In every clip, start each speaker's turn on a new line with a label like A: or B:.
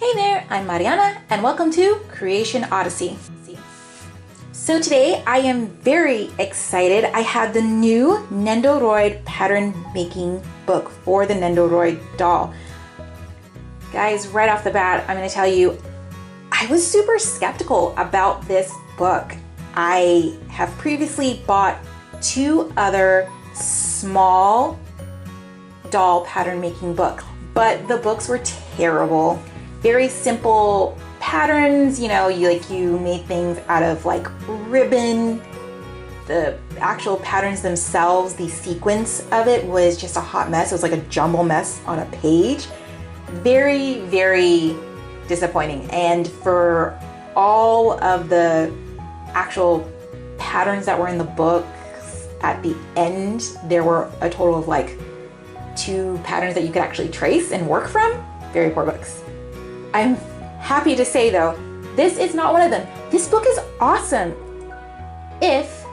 A: Hey there, I'm Mariana and welcome to Creation Odyssey. So today I am very excited. I have the new Nendoroid pattern making book for the Nendoroid doll. Guys, right off the bat, I'm going to tell you, I was super skeptical about this book. I have previously bought two other small doll pattern making books, but the books were terrible. Very simple patterns, you made things out of like ribbon. The actual patterns themselves, the sequence of it was just a hot mess. It was like a jumble mess on a page. Very, very disappointing. And for all of the actual patterns that were in the book, at the end, there were a total of like 2 patterns that you could actually trace and work from. Very poor books. I'm happy to say though, this is not one of them. This book is awesome if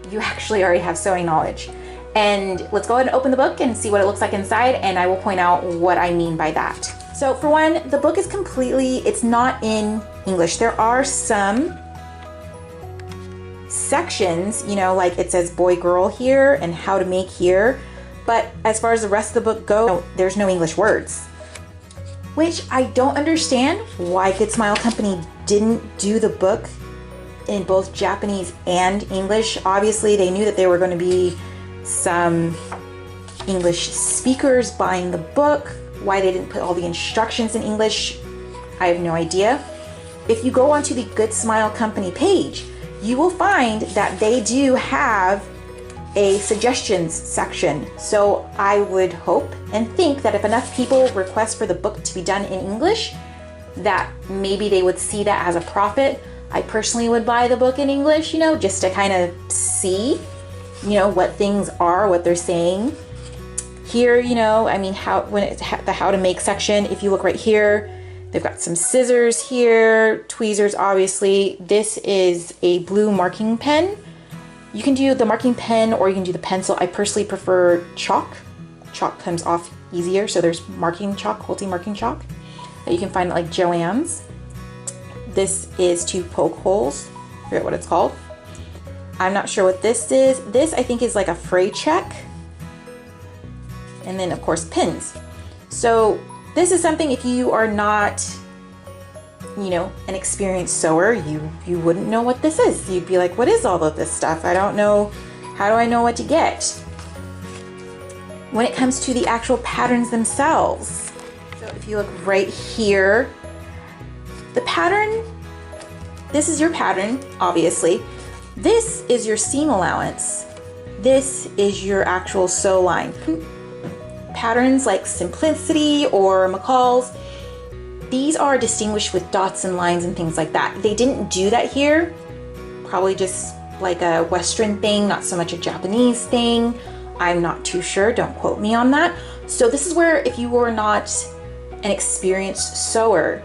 A: you actually already have sewing knowledge. And let's go ahead and open the book and see what it looks like inside, and I will point out what I mean by that. So for one, the book is it's not in English. There are some sections, like it says boy, girl here and how to make here. But as far as the rest of the book goes, there's no English words. Which I don't understand why Good Smile Company didn't do the book in both Japanese and English. Obviously, they knew that there were going to be some English speakers buying the book. Why they didn't put all the instructions in English, I have no idea. If you go onto the Good Smile Company page, you will find that they do have a suggestions section. So I would hope and think that if enough people request for the book to be done in English, that maybe they would see that as a profit. I personally would buy the book in English, just to kind of see, what things are, what they're saying. Here, the how to make section, if you look right here, they've got some scissors here, tweezers, obviously. This is a blue marking pen. You can do the marking pen or you can do the pencil. I personally prefer chalk. Chalk comes off easier, so there's marking chalk, quilting marking chalk that you can find at like Joann's. This is to poke holes. I forget what it's called. I'm not sure what this is. This I think is like a fray check. And then of course pins. So this is something, if you are not an experienced sewer, you wouldn't know what this is. You'd be like, what is all of this stuff? I don't know. How do I know what to get? When it comes to the actual patterns themselves, so if you look right here, the pattern, this is your pattern, obviously. This is your seam allowance. This is your actual sew line. Patterns like Simplicity or McCall's, these are distinguished with dots and lines and things like that. They didn't do that here. Probably just like a Western thing, not so much a Japanese thing. I'm not too sure, don't quote me on that. So this is where, if you were not an experienced sewer,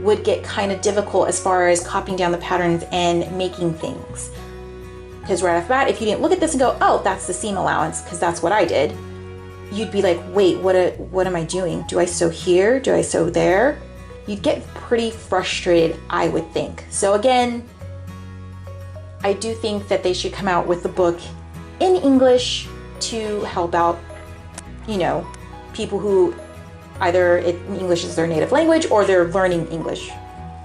A: would get kind of difficult as far as copying down the patterns and making things. Because right off the bat, if you didn't look at this and go, oh, that's the seam allowance, because that's what I did, you'd be like, wait, what am I doing? Do I sew here? Do I sew there? You'd get pretty frustrated, I would think. So again, I do think that they should come out with the book in English to help out, people who either English is their native language or they're learning English.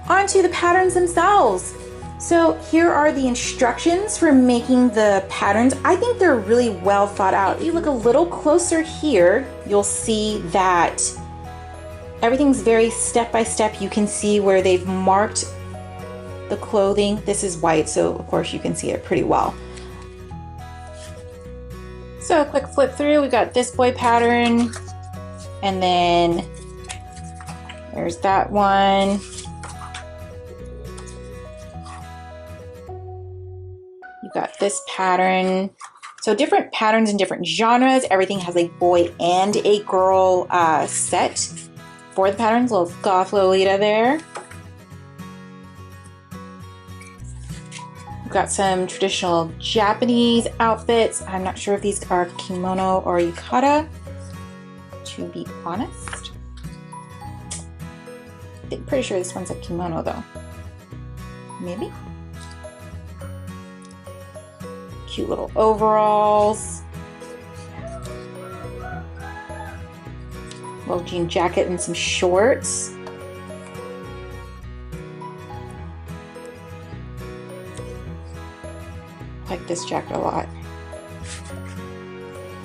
A: On to the patterns themselves. So here are the instructions for making the patterns. I think they're really well thought out. If you look a little closer here, you'll see that everything's very step by step. You can see where they've marked the clothing. This is white, so of course you can see it pretty well. So a quick flip through, we've got this boy pattern, and then there's that one. You've got this pattern. So different patterns in different genres. Everything has a boy and a girl set for the patterns. Little goth Lolita there. We've got some traditional Japanese outfits. I'm not sure if these are kimono or yukata, to be honest. Pretty sure this one's a kimono though. Maybe? Cute little overalls. Little jean jacket and some shorts. I like this jacket a lot.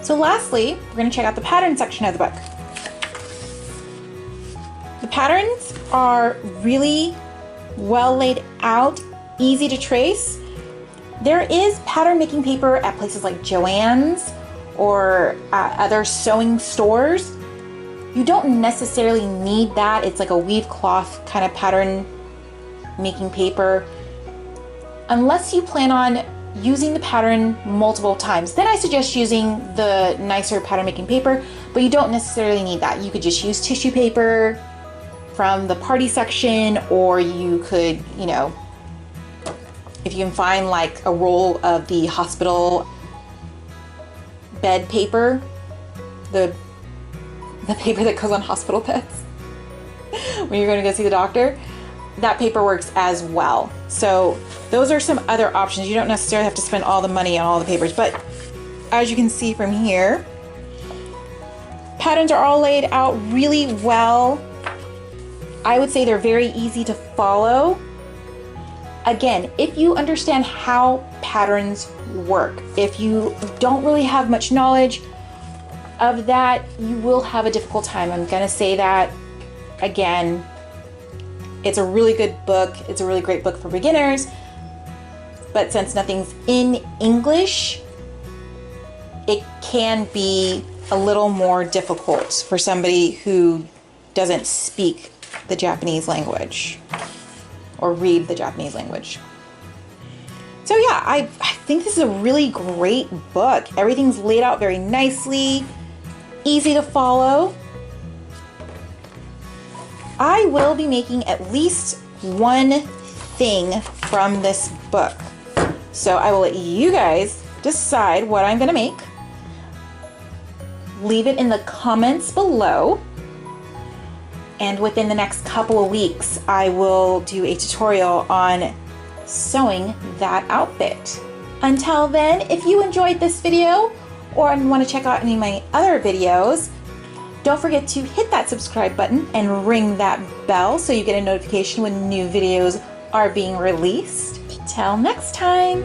A: So lastly, we're going to check out the pattern section of the book. The patterns are really well laid out, easy to trace. There is pattern making paper at places like Joann's or other sewing stores. You don't necessarily need that. It's like a weave cloth kind of pattern making paper. Unless you plan on using the pattern multiple times, then I suggest using the nicer pattern making paper, but you don't necessarily need that. You could just use tissue paper from the party section, or you could, you know, if you can find like a roll of the hospital bed paper, the paper that goes on hospital beds when you're going to go see the doctor, that paper works as well. So those are some other options. You don't necessarily have to spend all the money on all the papers, but as you can see from here, patterns are all laid out really well. I would say they're very easy to follow. Again, if you understand how patterns work, if you don't really have much knowledge of that, you will have a difficult time. I'm gonna say that again. It's a really good book. It's a really great book for beginners, but since nothing's in English, it can be a little more difficult for somebody who doesn't speak the Japanese language or read the Japanese language. So yeah, I think this is a really great book. Everything's laid out very nicely, easy to follow. I will be making at least one thing from this book. So I will let you guys decide what I'm gonna make. Leave it in the comments below. And within the next couple of weeks, I will do a tutorial on sewing that outfit. Until then, if you enjoyed this video or want to check out any of my other videos, don't forget to hit that subscribe button and ring that bell so you get a notification when new videos are being released. Till next time.